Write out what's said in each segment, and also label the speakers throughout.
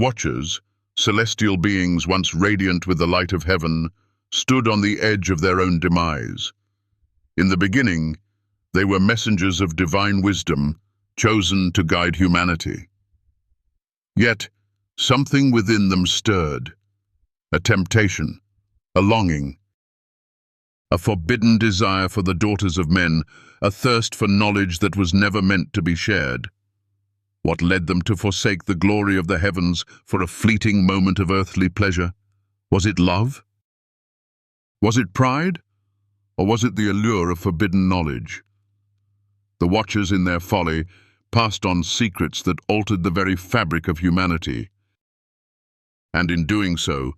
Speaker 1: Watchers, celestial beings once radiant with the light of heaven, stood on the edge of their own demise. In the beginning, they were messengers of divine wisdom, chosen to guide humanity. Yet, something within them stirred, a temptation, a longing, a forbidden desire for the daughters of men, a thirst for knowledge that was never meant to be shared. What led them to forsake the glory of the heavens for a fleeting moment of earthly pleasure? Was it love? Was it pride? Or was it the allure of forbidden knowledge? The Watchers, in their folly, passed on secrets that altered the very fabric of humanity. And in doing so,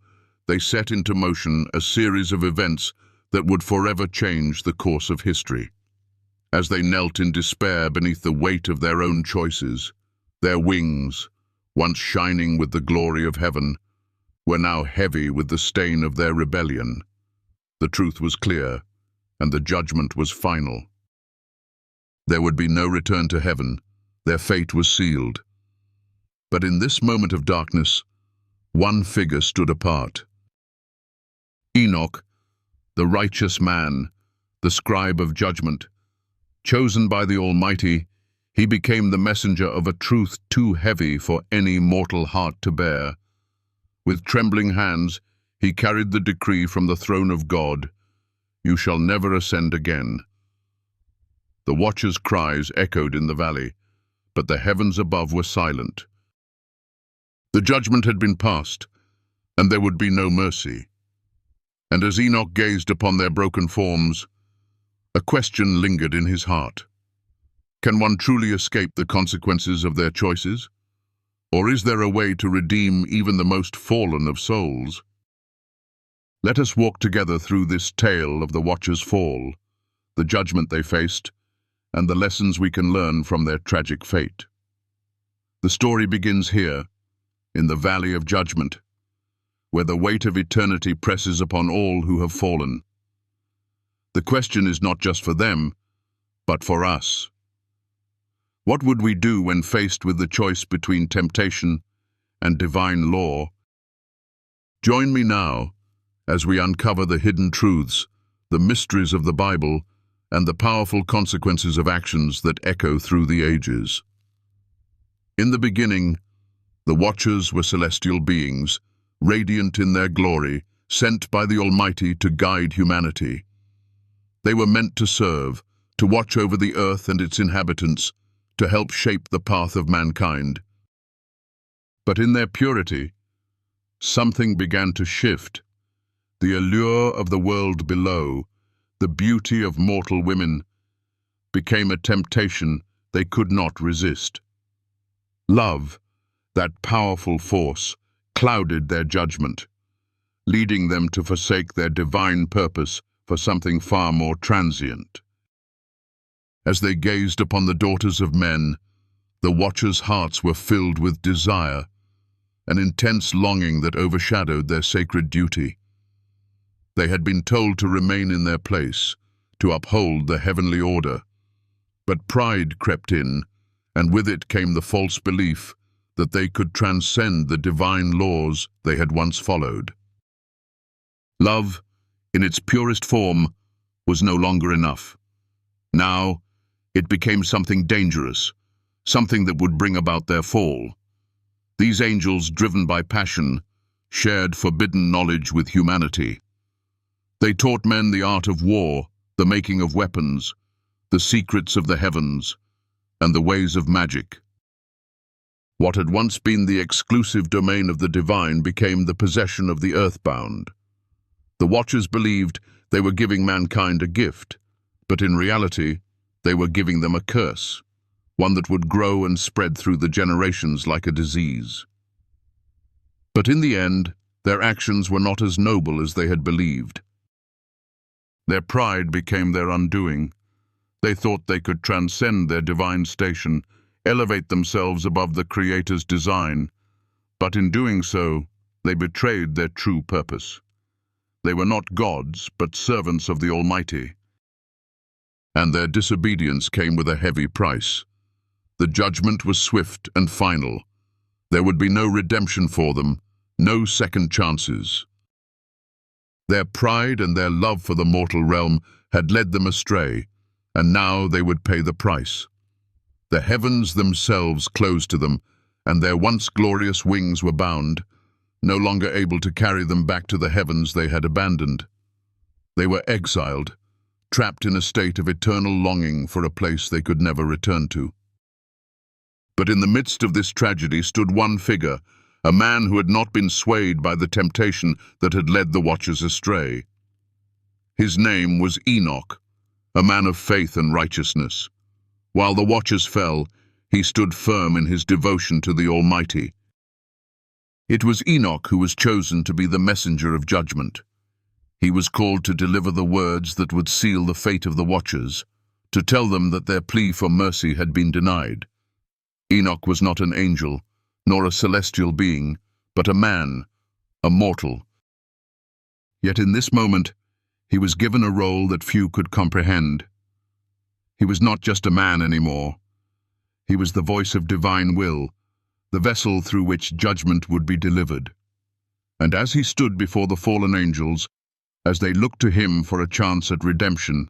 Speaker 1: they set into motion a series of events that would forever change the course of history. As they knelt in despair beneath the weight of their own choices, their wings, once shining with the glory of heaven, were now heavy with the stain of their rebellion. The truth was clear, and the judgment was final. There would be no return to heaven. Their fate was sealed. But in this moment of darkness, one figure stood apart. Enoch, the righteous man, the scribe of judgment. Chosen by the Almighty, he became the messenger of a truth too heavy for any mortal heart to bear. With trembling hands, he carried the decree from the throne of God, "You shall never ascend again." The Watchers' cries echoed in the valley, but the heavens above were silent. The judgment had been passed, and there would be no mercy. And as Enoch gazed upon their broken forms, a question lingered in his heart. Can one truly escape the consequences of their choices? Or is there a way to redeem even the most fallen of souls? Let us walk together through this tale of the Watchers' fall, the judgment they faced, and the lessons we can learn from their tragic fate. The story begins here, in the Valley of Judgment, where the weight of eternity presses upon all who have fallen. The question is not just for them, but for us. What would we do when faced with the choice between temptation and divine law? Join me now as we uncover the hidden truths, the mysteries of the Bible, and the powerful consequences of actions that echo through the ages. In the beginning, the Watchers were celestial beings, radiant in their glory, sent by the Almighty to guide humanity. They were meant to serve, to watch over the earth and its inhabitants, to help shape the path of mankind. But in their purity, something began to shift. The allure of the world below, the beauty of mortal women, became a temptation they could not resist. Love, that powerful force, clouded their judgment, leading them to forsake their divine purpose for something far more transient. As they gazed upon the daughters of men, the Watchers' hearts were filled with desire, an intense longing that overshadowed their sacred duty. They had been told to remain in their place, to uphold the heavenly order. But pride crept in, and with it came the false belief that they could transcend the divine laws they had once followed. Love, in its purest form, was no longer enough. Now, it became something dangerous, something that would bring about their fall. These angels, driven by passion, shared forbidden knowledge with humanity. They taught men the art of war, the making of weapons, the secrets of the heavens, and the ways of magic. What had once been the exclusive domain of the divine became the possession of the earthbound. The Watchers believed they were giving mankind a gift, but in reality, they were giving them a curse, one that would grow and spread through the generations like a disease. But in the end, their actions were not as noble as they had believed. Their pride became their undoing. They thought they could transcend their divine station, elevate themselves above the Creator's design, but in doing so, they betrayed their true purpose. They were not gods, but servants of the Almighty. And their disobedience came with a heavy price. The judgment was swift and final. There would be no redemption for them, no second chances. Their pride and their love for the mortal realm had led them astray, and now they would pay the price. The heavens themselves closed to them, and their once glorious wings were bound, no longer able to carry them back to the heavens they had abandoned. They were exiled, trapped in a state of eternal longing for a place they could never return to. But in the midst of this tragedy stood one figure, a man who had not been swayed by the temptation that had led the watchers astray. His name was Enoch, a man of faith and righteousness. While the watchers fell, he stood firm in his devotion to the Almighty. It was Enoch who was chosen to be the messenger of judgment. He was called to deliver the words that would seal the fate of the watchers, to tell them that their plea for mercy had been denied. Enoch was not an angel, nor a celestial being, but a man, a mortal. Yet in this moment, he was given a role that few could comprehend. He was not just a man anymore. He was the voice of divine will, the vessel through which judgment would be delivered. And as he stood before the fallen angels, as they looked to him for a chance at redemption,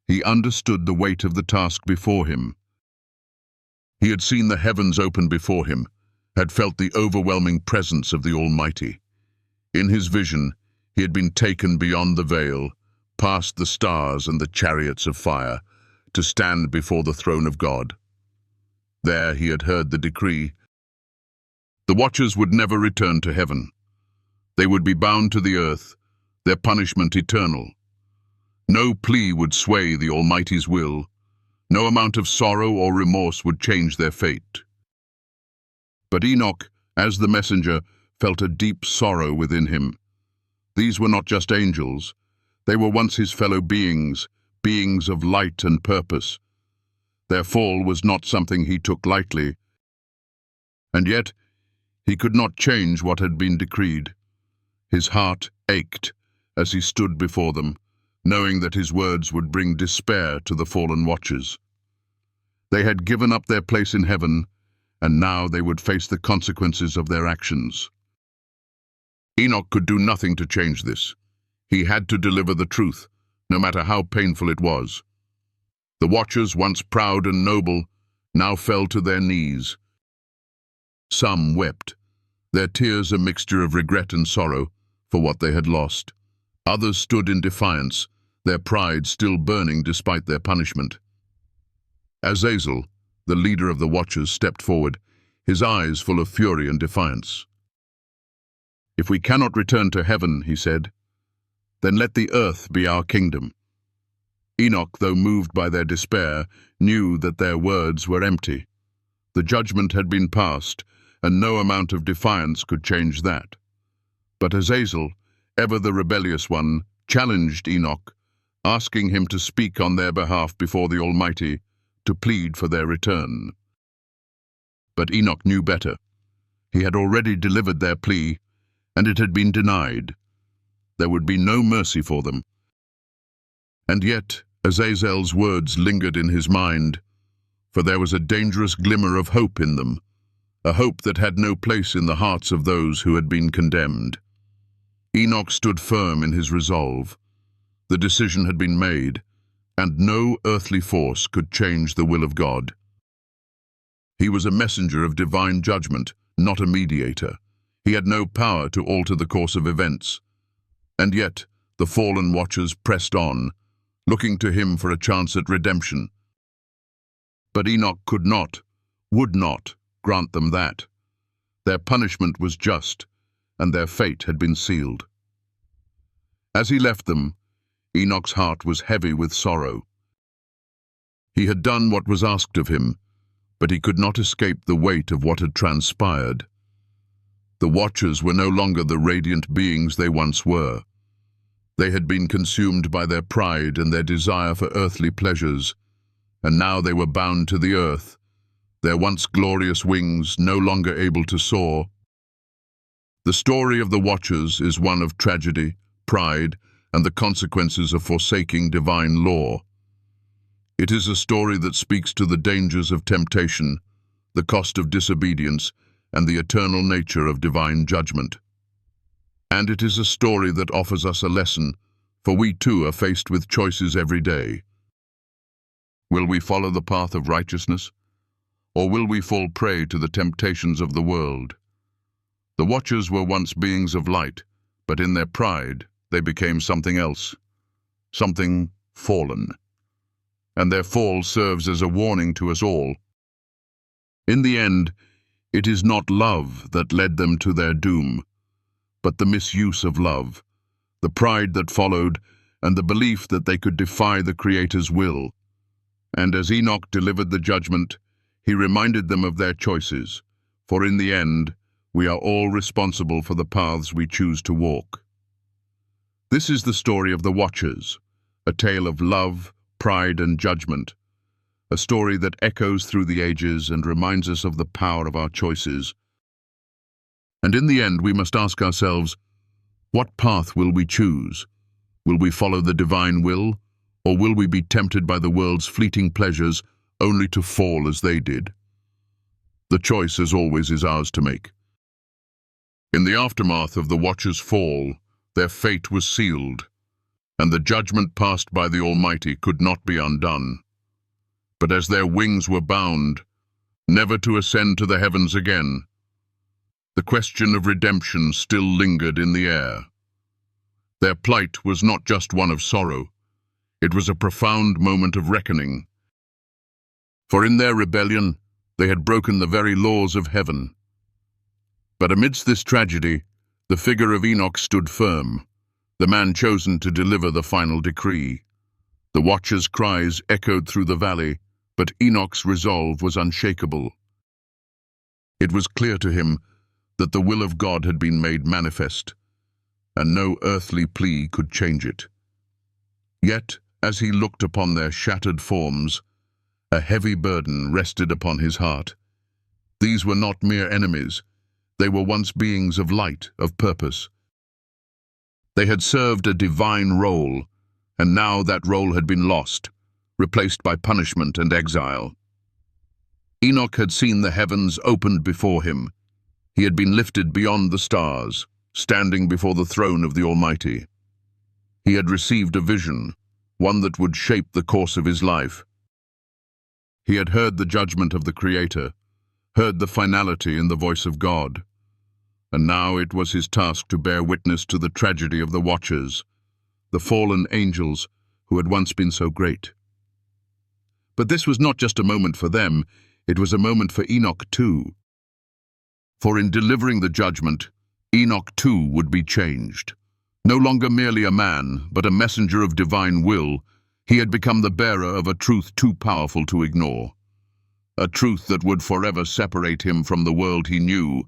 Speaker 1: he understood the weight of the task before him. He had seen the heavens open before him, had felt the overwhelming presence of the Almighty. In his vision, he had been taken beyond the veil, past the stars and the chariots of fire, to stand before the throne of God. There he had heard the decree. The watchers would never return to heaven. They would be bound to the earth, their punishment eternal. No plea would sway the Almighty's will. No amount of sorrow or remorse would change their fate. But Enoch, as the messenger, felt a deep sorrow within him. These were not just angels. They were once his fellow beings, beings of light and purpose. Their fall was not something he took lightly. And yet, he could not change what had been decreed. His heart ached as he stood before them, knowing that his words would bring despair to the fallen watchers. They had given up their place in heaven, and now they would face the consequences of their actions. Enoch could do nothing to change this. He had to deliver the truth, no matter how painful it was. The watchers, once proud and noble, now fell to their knees. Some wept, their tears a mixture of regret and sorrow for what they had lost. Others stood in defiance, their pride still burning despite their punishment. Azazel, the leader of the watchers, stepped forward, his eyes full of fury and defiance. "If we cannot return to heaven," he said, "then let the earth be our kingdom." Enoch, though moved by their despair, knew that their words were empty. The judgment had been passed, and no amount of defiance could change that. But Azazel, ever the rebellious one, challenged Enoch, asking him to speak on their behalf before the Almighty, to plead for their return. But Enoch knew better. He had already delivered their plea, and it had been denied. There would be no mercy for them. And yet, Azazel's words lingered in his mind, for there was a dangerous glimmer of hope in them, a hope that had no place in the hearts of those who had been condemned. Enoch stood firm in his resolve. The decision had been made, and no earthly force could change the will of God. He was a messenger of divine judgment, not a mediator. He had no power to alter the course of events. And yet, the fallen watchers pressed on, looking to him for a chance at redemption. But Enoch could not, would not, grant them that. Their punishment was just, and their fate had been sealed. As he left them, Enoch's heart was heavy with sorrow. He had done what was asked of him, but he could not escape the weight of what had transpired. The watchers were no longer the radiant beings they once were. They had been consumed by their pride and their desire for earthly pleasures, and now they were bound to the earth, their once glorious wings no longer able to soar. The story of the watchers is one of tragedy, pride, and the consequences of forsaking divine law. It is a story that speaks to the dangers of temptation, the cost of disobedience, and the eternal nature of divine judgment. And it is a story that offers us a lesson, for we too are faced with choices every day. Will we follow the path of righteousness, or will we fall prey to the temptations of the world? The Watchers were once beings of light, but in their pride they became something else, something fallen. And their fall serves as a warning to us all. In the end, it is not love that led them to their doom, but the misuse of love, the pride that followed, and the belief that they could defy the Creator's will. And as Enoch delivered the judgment, he reminded them of their choices, for in the end, we are all responsible for the paths we choose to walk. This is the story of the Watchers, a tale of love, pride, and judgment, a story that echoes through the ages and reminds us of the power of our choices. And in the end, we must ask ourselves, what path will we choose? Will we follow the divine will, or will we be tempted by the world's fleeting pleasures only to fall as they did? The choice, as always, is ours to make. In the aftermath of the Watchers' fall, their fate was sealed, and the judgment passed by the Almighty could not be undone. But as their wings were bound, never to ascend to the heavens again, the question of redemption still lingered in the air. Their plight was not just one of sorrow, it was a profound moment of reckoning. For in their rebellion, they had broken the very laws of heaven. But amidst this tragedy, the figure of Enoch stood firm, the man chosen to deliver the final decree. The Watchers' cries echoed through the valley, but Enoch's resolve was unshakable. It was clear to him that the will of God had been made manifest, and no earthly plea could change it. Yet, as he looked upon their shattered forms, a heavy burden rested upon his heart. These were not mere enemies. They were once beings of light, of purpose. They had served a divine role, and now that role had been lost, replaced by punishment and exile. Enoch had seen the heavens opened before him. He had been lifted beyond the stars, standing before the throne of the Almighty. He had received a vision, one that would shape the course of his life. He had heard the judgment of the Creator, heard the finality in the voice of God, and now it was his task to bear witness to the tragedy of the Watchers, the fallen angels who had once been so great. But this was not just a moment for them, it was a moment for Enoch too. For in delivering the judgment, Enoch too would be changed. No longer merely a man, but a messenger of divine will, he had become the bearer of a truth too powerful to ignore. A truth that would forever separate him from the world he knew.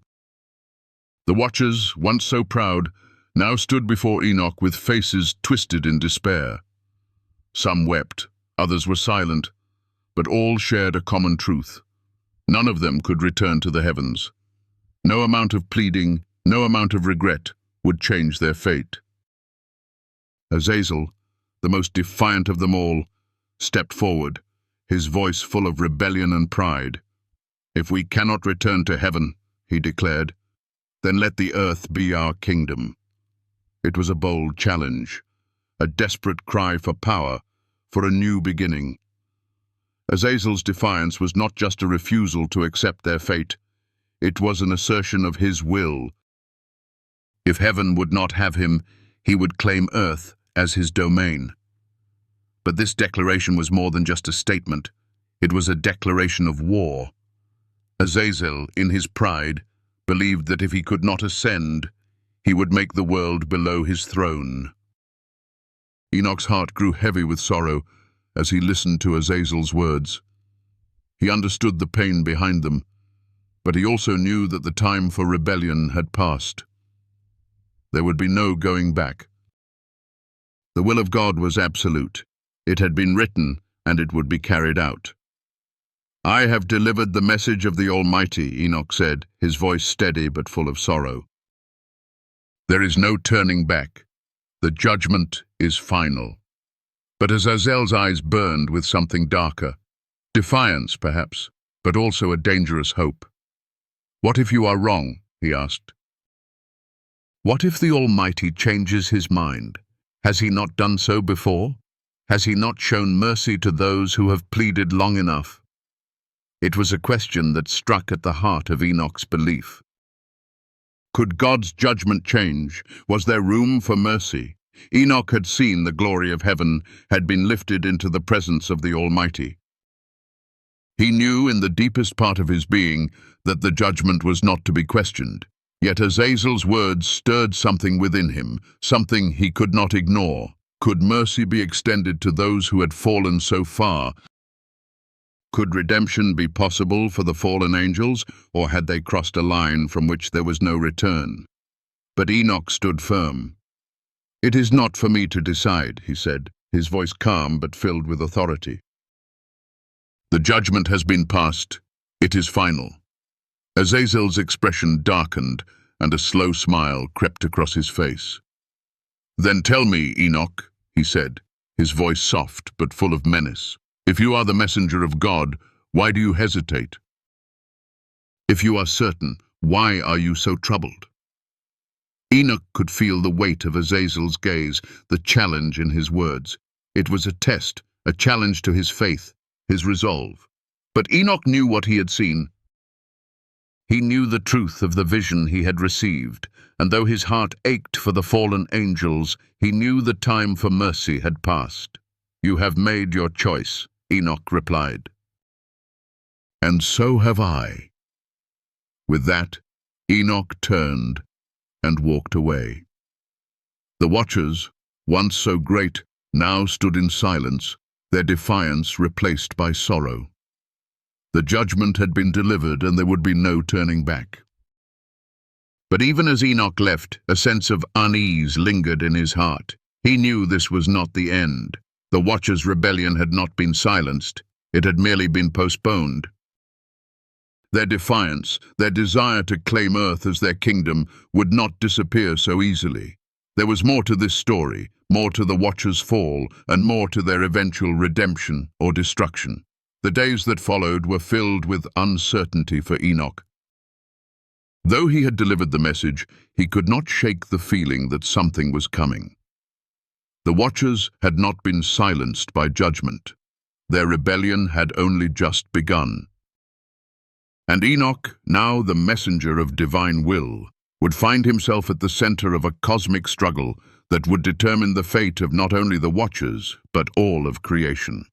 Speaker 1: The Watchers, once so proud, now stood before Enoch with faces twisted in despair. Some wept, others were silent, but all shared a common truth. None of them could return to the heavens. No amount of pleading, no amount of regret would change their fate. Azazel, the most defiant of them all, stepped forward, his voice full of rebellion and pride. "If we cannot return to heaven," he declared, "then let the earth be our kingdom." It was a bold challenge, a desperate cry for power, for a new beginning. Azazel's defiance was not just a refusal to accept their fate, it was an assertion of his will. If heaven would not have him, he would claim earth as his domain. But this declaration was more than just a statement. It was a declaration of war. Azazel, in his pride, believed that if he could not ascend, he would make the world below his throne. Enoch's heart grew heavy with sorrow as he listened to Azazel's words. He understood the pain behind them, but he also knew that the time for rebellion had passed. There would be no going back. The will of God was absolute. It had been written, and it would be carried out. "I have delivered the message of the Almighty," Enoch said, his voice steady but full of sorrow. "There is no turning back. The judgment is final." But as Azazel's eyes burned with something darker, defiance perhaps, but also a dangerous hope. "What if you are wrong?" he asked. "What if the Almighty changes his mind? Has he not done so before? Has he not shown mercy to those who have pleaded long enough?" It was a question that struck at the heart of Enoch's belief. Could God's judgment change? Was there room for mercy? Enoch had seen the glory of heaven, had been lifted into the presence of the Almighty. He knew in the deepest part of his being that the judgment was not to be questioned. Yet Azazel's words stirred something within him, something he could not ignore. Could mercy be extended to those who had fallen so far? Could redemption be possible for the fallen angels, or had they crossed a line from which there was no return? But Enoch stood firm. "It is not for me to decide," he said, his voice calm but filled with authority. "The judgment has been passed. It is final." Azazel's expression darkened, and a slow smile crept across his face. "Then tell me, Enoch," he said, his voice soft but full of menace. "If you are the messenger of God, why do you hesitate? If you are certain, why are you so troubled?" Enoch could feel the weight of Azazel's gaze, the challenge in his words. It was a test, a challenge to his faith, his resolve. But Enoch knew what he had seen. He knew the truth of the vision he had received, and though his heart ached for the fallen angels, he knew the time for mercy had passed. "You have made your choice," Enoch replied. "And so have I." With that, Enoch turned and walked away. The watchers, once so great, now stood in silence, their defiance replaced by sorrow. The judgment had been delivered, and there would be no turning back. But even as Enoch left, a sense of unease lingered in his heart. He knew this was not the end. The Watchers' rebellion had not been silenced. It had merely been postponed. Their defiance, their desire to claim Earth as their kingdom, would not disappear so easily. There was more to this story, more to the Watchers' fall, and more to their eventual redemption or destruction. The days that followed were filled with uncertainty for Enoch. Though he had delivered the message, he could not shake the feeling that something was coming. The Watchers had not been silenced by judgment. Their rebellion had only just begun. And Enoch, now the messenger of divine will, would find himself at the center of a cosmic struggle that would determine the fate of not only the Watchers, but all of creation.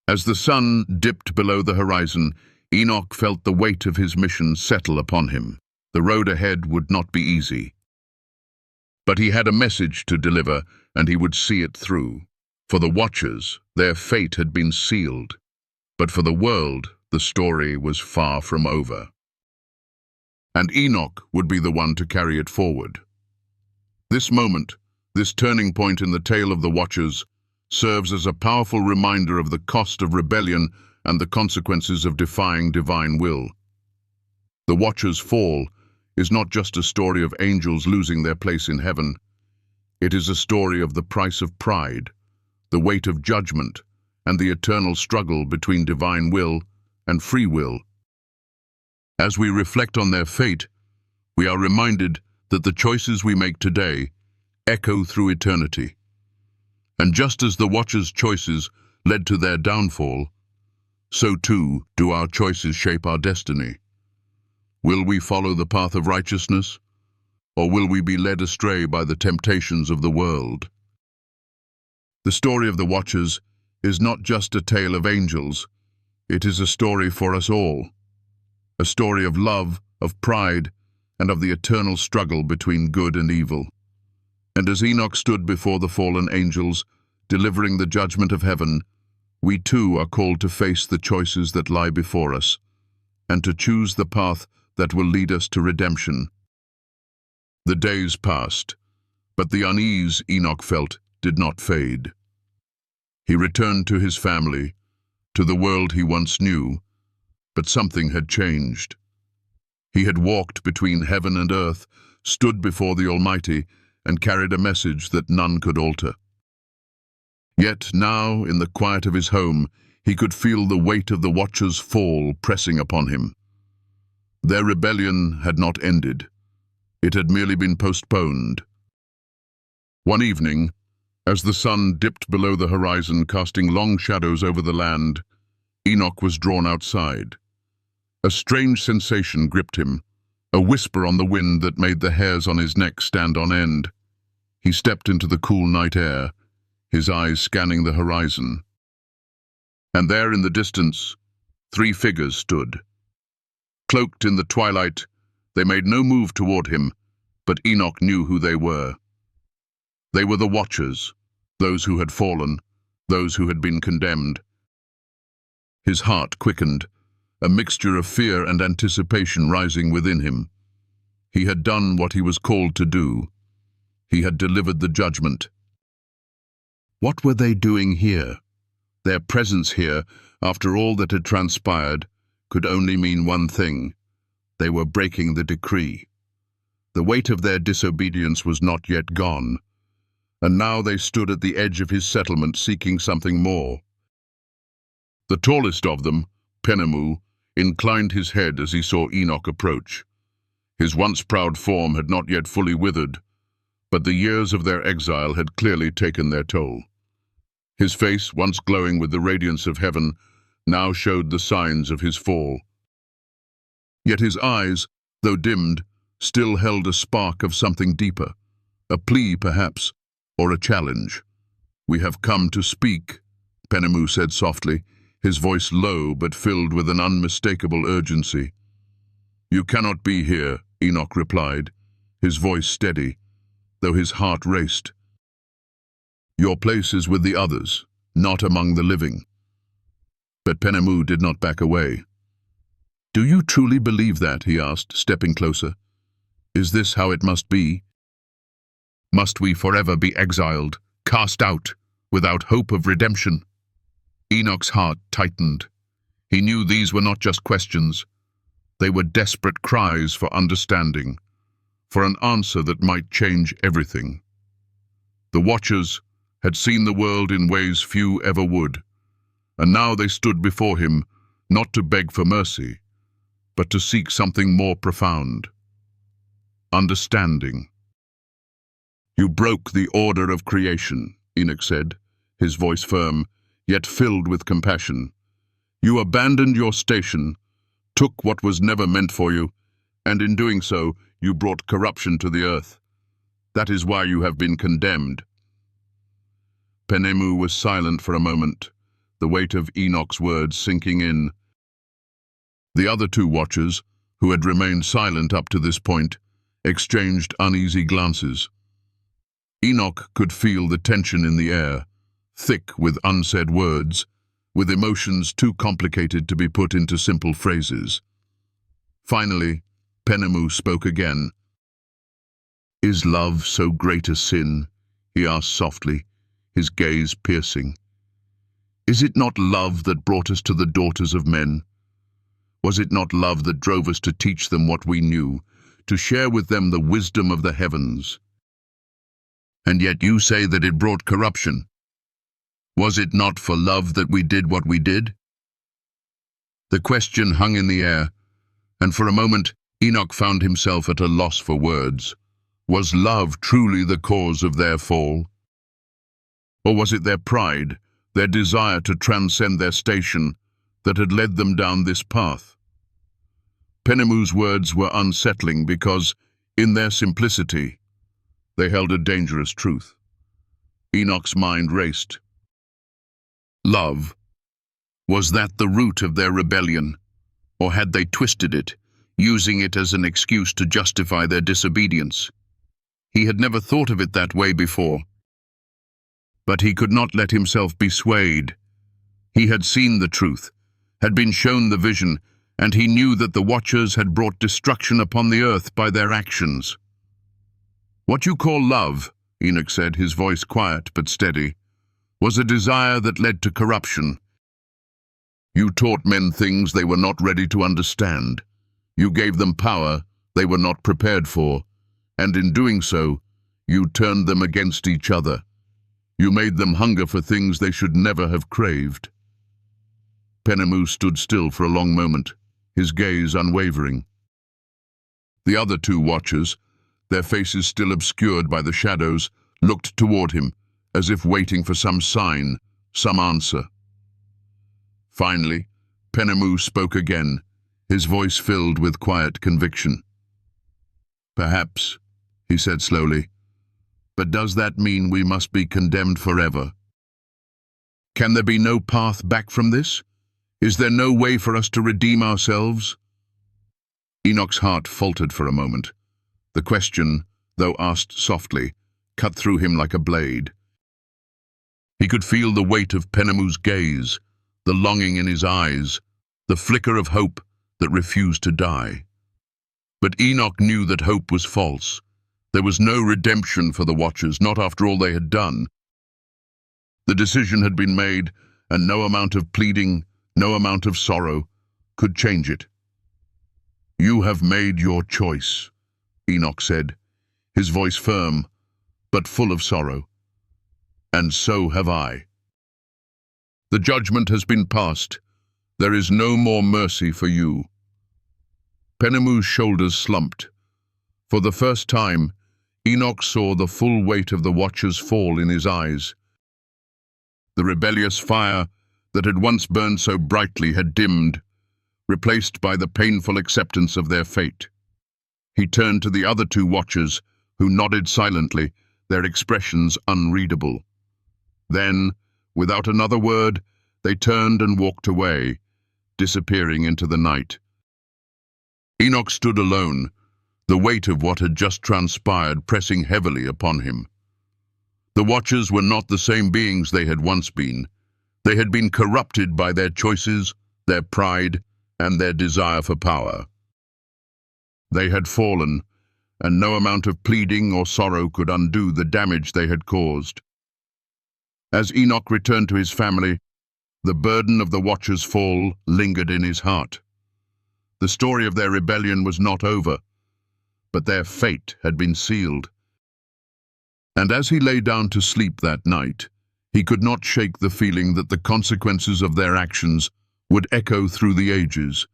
Speaker 1: As the sun dipped below the horizon, Enoch felt the weight of his mission settle upon him. The road ahead would not be easy. But he had a message to deliver, and he would see it through. For the Watchers, their fate had been sealed. But for the world, the story was far from over. And Enoch would be the one to carry it forward. This moment, this turning point in the tale of the Watchers, serves as a powerful reminder of the cost of rebellion and the consequences of defying divine will. The Watchers' fall is not just a story of angels losing their place in heaven. It is a story of the price of pride, the weight of judgment, and the eternal struggle between divine will and free will. As we reflect on their fate, we are reminded that the choices we make today echo through eternity. And just as the Watchers' choices led to their downfall, so too do our choices shape our destiny. Will we follow the path of righteousness, or will we be led astray by the temptations of the world? The story of the Watchers is not just a tale of angels, it is a story for us all. A story of love, of pride, and of the eternal struggle between good and evil. And as Enoch stood before the fallen angels, delivering the judgment of heaven, we too are called to face the choices that lie before us, and to choose the path that will lead us to redemption. The days passed, but the unease Enoch felt did not fade. He returned to his family, to the world he once knew, but something had changed. He had walked between heaven and earth, stood before the Almighty, and carried a message that none could alter. Yet now, in the quiet of his home, he could feel the weight of the Watchers' fall pressing upon him. Their rebellion had not ended. It had merely been postponed. One evening, as the sun dipped below the horizon, casting long shadows over the land, Enoch was drawn outside. A strange sensation gripped him, a whisper on the wind that made the hairs on his neck stand on end. He stepped into the cool night air, his eyes scanning the horizon. And there in the distance, 3 figures stood. Cloaked in the twilight, they made no move toward him, but Enoch knew who they were. They were the Watchers, those who had fallen, those who had been condemned. His heart quickened, a mixture of fear and anticipation rising within him. He had done what he was called to do. He had delivered the judgment. What were they doing here? Their presence here, after all that had transpired, could only mean one thing. They were breaking the decree. The weight of their disobedience was not yet gone, and now they stood at the edge of his settlement seeking something more. The tallest of them, Penemu, inclined his head as he saw Enoch approach. His once proud form had not yet fully withered, but the years of their exile had clearly taken their toll. His face, once glowing with the radiance of heaven, now showed the signs of his fall. Yet his eyes, though dimmed, still held a spark of something deeper, a plea perhaps, or a challenge. "We have come to speak," Penemu said softly, his voice low but filled with an unmistakable urgency. "You cannot be here," Enoch replied, his voice steady, though his heart raced. "Your place is with the others, not among the living." But Penemu did not back away. "Do you truly believe that?" he asked, stepping closer. "Is this how it must be? Must we forever be exiled, cast out, without hope of redemption?" Enoch's heart tightened. He knew these were not just questions. They were desperate cries for understanding, for an answer that might change everything. The Watchers had seen the world in ways few ever would, and now they stood before him, not to beg for mercy, but to seek something more profound. Understanding. "You broke the order of creation," Enoch said, his voice firm, yet filled with compassion. "You abandoned your station, took what was never meant for you, and in doing so, you brought corruption to the earth. That is why you have been condemned." Penemu was silent for a moment, the weight of Enoch's words sinking in. The other 2 Watchers, who had remained silent up to this point, exchanged uneasy glances. Enoch could feel the tension in the air, thick with unsaid words, with emotions too complicated to be put into simple phrases. Finally, Penemu spoke again. "Is love so great a sin?" he asked softly, his gaze piercing. "Is it not love that brought us to the daughters of men? Was it not love that drove us to teach them what we knew, to share with them the wisdom of the heavens? And yet you say that it brought corruption. Was it not for love that we did what we did?" The question hung in the air, and for a moment Enoch found himself at a loss for words. Was love truly the cause of their fall? Or was it their pride, their desire to transcend their station, that had led them down this path? Penemu's words were unsettling because, in their simplicity, they held a dangerous truth. Enoch's mind raced. Love. Was that the root of their rebellion? Or had they twisted it, using it as an excuse to justify their disobedience? He had never thought of it that way before. But he could not let himself be swayed. He had seen the truth, had been shown the vision, and he knew that the Watchers had brought destruction upon the earth by their actions. "What you call love," Enoch said, his voice quiet but steady, "was a desire that led to corruption. You taught men things they were not ready to understand. You gave them power they were not prepared for, and in doing so, you turned them against each other. You made them hunger for things they should never have craved." Penemu stood still for a long moment, his gaze unwavering. The other two watchers, their faces still obscured by the shadows, looked toward him, as if waiting for some sign, some answer. Finally, Penemu spoke again, his voice filled with quiet conviction. "Perhaps," he said slowly, "but does that mean we must be condemned forever? Can there be no path back from this? Is there no way for us to redeem ourselves?" Enoch's heart faltered for a moment. The question, though asked softly, cut through him like a blade. He could feel the weight of Penemu's gaze, the longing in his eyes, the flicker of hope that refused to die. But Enoch knew that hope was false. There was no redemption for the Watchers, not after all they had done. The decision had been made, and no amount of pleading, no amount of sorrow, could change it. "You have made your choice," Enoch said, his voice firm, but full of sorrow. "And so have I. The judgment has been passed. There is no more mercy for you." Penemu's shoulders slumped. For the first time, Enoch saw the full weight of the Watchers fall in his eyes. The rebellious fire that had once burned so brightly had dimmed, replaced by the painful acceptance of their fate. He turned to the other two Watchers, who nodded silently, their expressions unreadable. Then, without another word, they turned and walked away, disappearing into the night. Enoch stood alone, the weight of what had just transpired pressing heavily upon him. The Watchers were not the same beings they had once been. They had been corrupted by their choices, their pride, and their desire for power. They had fallen, and no amount of pleading or sorrow could undo the damage they had caused. As Enoch returned to his family, the burden of the Watchers' fall lingered in his heart. The story of their rebellion was not over, but their fate had been sealed. And as he lay down to sleep that night, he could not shake the feeling that the consequences of their actions would echo through the ages,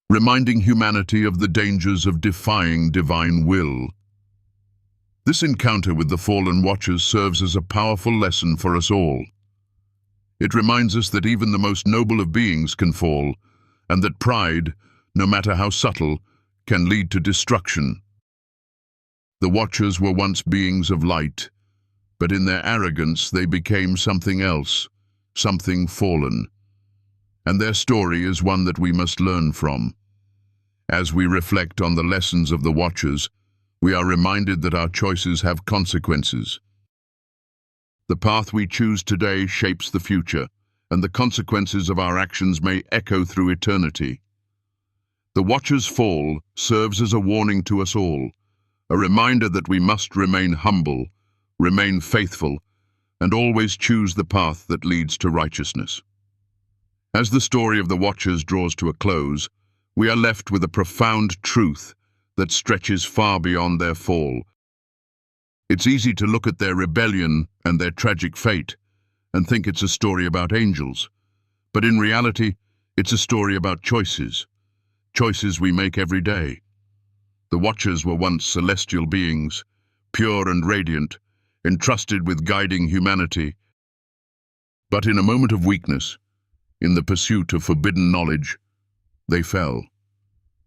Speaker 1: reminding humanity of the dangers of defying divine will. This encounter with the fallen Watchers serves as a powerful lesson for us all. It reminds us that even the most noble of beings can fall, and that pride, no matter how subtle, can lead to destruction. The Watchers were once beings of light, but in their arrogance they became something else, something fallen. And their story is one that we must learn from. As we reflect on the lessons of the Watchers, we are reminded that our choices have consequences. The path we choose today shapes the future, and the consequences of our actions may echo through eternity. The Watchers' fall serves as a warning to us all, a reminder that we must remain humble, remain faithful, and always choose the path that leads to righteousness. As the story of the Watchers draws to a close, we are left with a profound truth that stretches far beyond their fall. It's easy to look at their rebellion and their tragic fate and think it's a story about angels, but in reality, it's a story about choices we make every day. The Watchers were once celestial beings, pure and radiant, entrusted with guiding humanity. But in a moment of weakness, in the pursuit of forbidden knowledge, they fell.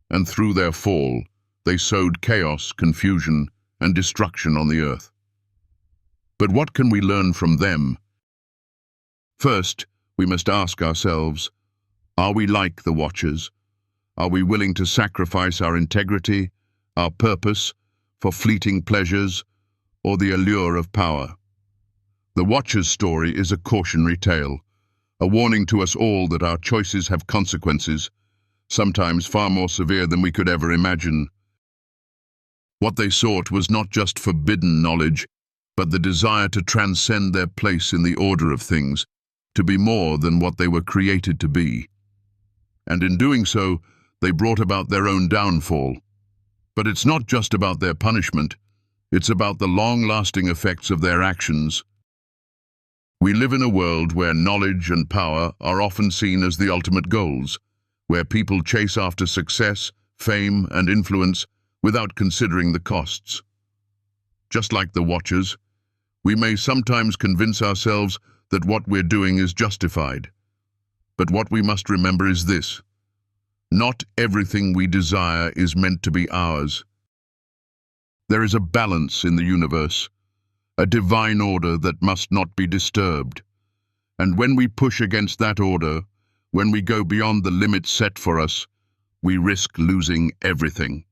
Speaker 1: And through their fall, they sowed chaos, confusion, and destruction on the earth. But what can we learn from them? First, we must ask ourselves, are we like the Watchers? Are we willing to sacrifice our integrity, our purpose, for fleeting pleasures, or the allure of power? The Watcher's story is a cautionary tale, a warning to us all that our choices have consequences, sometimes far more severe than we could ever imagine. What they sought was not just forbidden knowledge, but the desire to transcend their place in the order of things, to be more than what they were created to be. And in doing so, they brought about their own downfall. But it's not just about their punishment, it's about the long-lasting effects of their actions. We live in a world where knowledge and power are often seen as the ultimate goals, where people chase after success, fame, and influence without considering the costs. Just like the watchers, we may sometimes convince ourselves that what we're doing is justified. But what we must remember is this: not everything we desire is meant to be ours. There is a balance in the universe, a divine order that must not be disturbed. And when we push against that order, when we go beyond the limits set for us, we risk losing everything.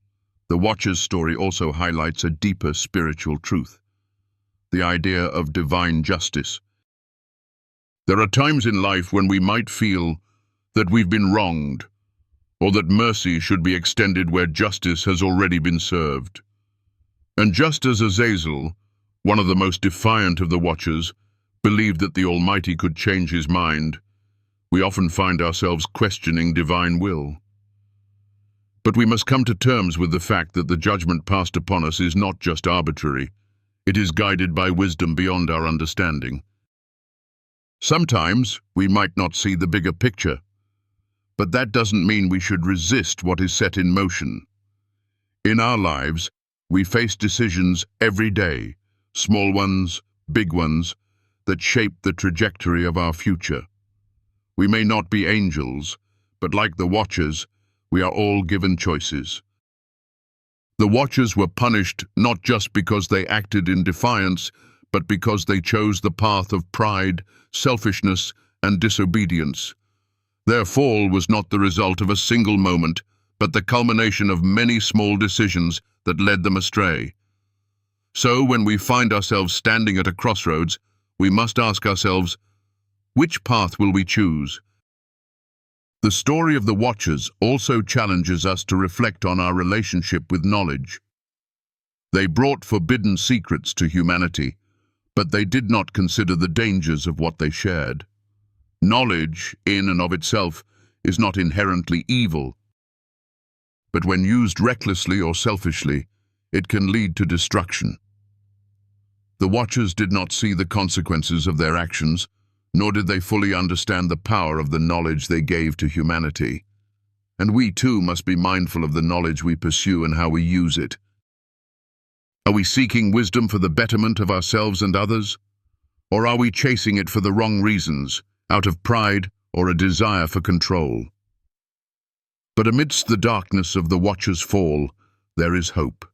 Speaker 1: The Watcher's story also highlights a deeper spiritual truth: the idea of divine justice. There are times in life when we might feel that we've been wronged, or that mercy should be extended where justice has already been served. And just as Azazel, one of the most defiant of the Watchers, believed that the Almighty could change his mind, we often find ourselves questioning divine will. But we must come to terms with the fact that the judgment passed upon us is not just arbitrary. It is guided by wisdom beyond our understanding. Sometimes we might not see the bigger picture, but that doesn't mean we should resist what is set in motion. In our lives, we face decisions every day, small ones, big ones, that shape the trajectory of our future. We may not be angels, but like the Watchers, we are all given choices. The Watchers were punished not just because they acted in defiance, but because they chose the path of pride, selfishness, and disobedience. Their fall was not the result of a single moment, but the culmination of many small decisions that led them astray. So when we find ourselves standing at a crossroads, we must ask ourselves, which path will we choose? The story of the Watchers also challenges us to reflect on our relationship with knowledge. They brought forbidden secrets to humanity, but they did not consider the dangers of what they shared. Knowledge, in and of itself, is not inherently evil, but when used recklessly or selfishly, it can lead to destruction. The Watchers did not see the consequences of their actions, nor did they fully understand the power of the knowledge they gave to humanity. And we too must be mindful of the knowledge we pursue and how we use it. Are we seeking wisdom for the betterment of ourselves and others? Or are we chasing it for the wrong reasons, out of pride or a desire for control? But amidst the darkness of the Watcher's fall, there is hope.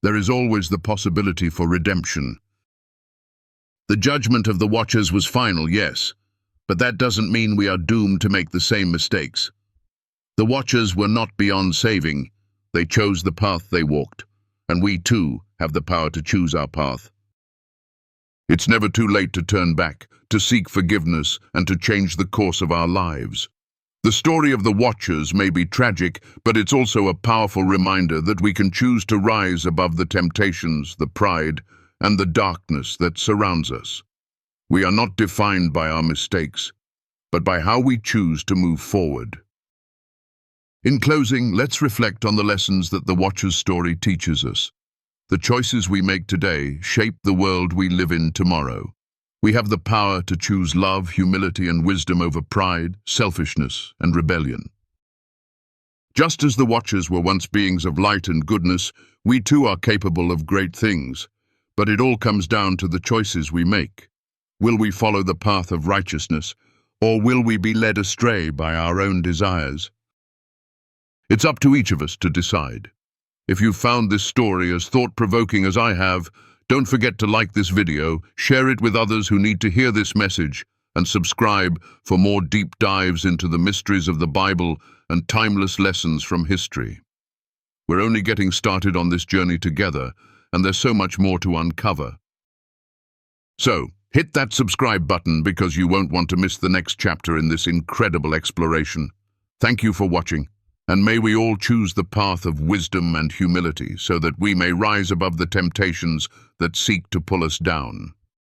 Speaker 1: There is always the possibility for redemption. The judgment of the Watchers was final, yes, but that doesn't mean we are doomed to make the same mistakes. The Watchers were not beyond saving. They chose the path they walked, and we too have the power to choose our path. It's never too late to turn back, to seek forgiveness, and to change the course of our lives. The story of the Watchers may be tragic, but it's also a powerful reminder that we can choose to rise above the temptations, the pride, and the darkness that surrounds us. We are not defined by our mistakes, but by how we choose to move forward. In closing, let's reflect on the lessons that the Watcher's story teaches us. The choices we make today shape the world we live in tomorrow. We have the power to choose love, humility, and wisdom over pride, selfishness, and rebellion. Just as the Watchers were once beings of light and goodness, we too are capable of great things. But it all comes down to the choices we make. Will we follow the path of righteousness, or will we be led astray by our own desires? It's up to each of us to decide. If you found this story as thought-provoking as I have, don't forget to like this video, share it with others who need to hear this message, and subscribe for more deep dives into the mysteries of the Bible and timeless lessons from history. We're only getting started on this journey together, and there's so much more to uncover. So, hit that subscribe button because you won't want to miss the next chapter in this incredible exploration. Thank you for watching, and may we all choose the path of wisdom and humility so that we may rise above the temptations that seek to pull us down.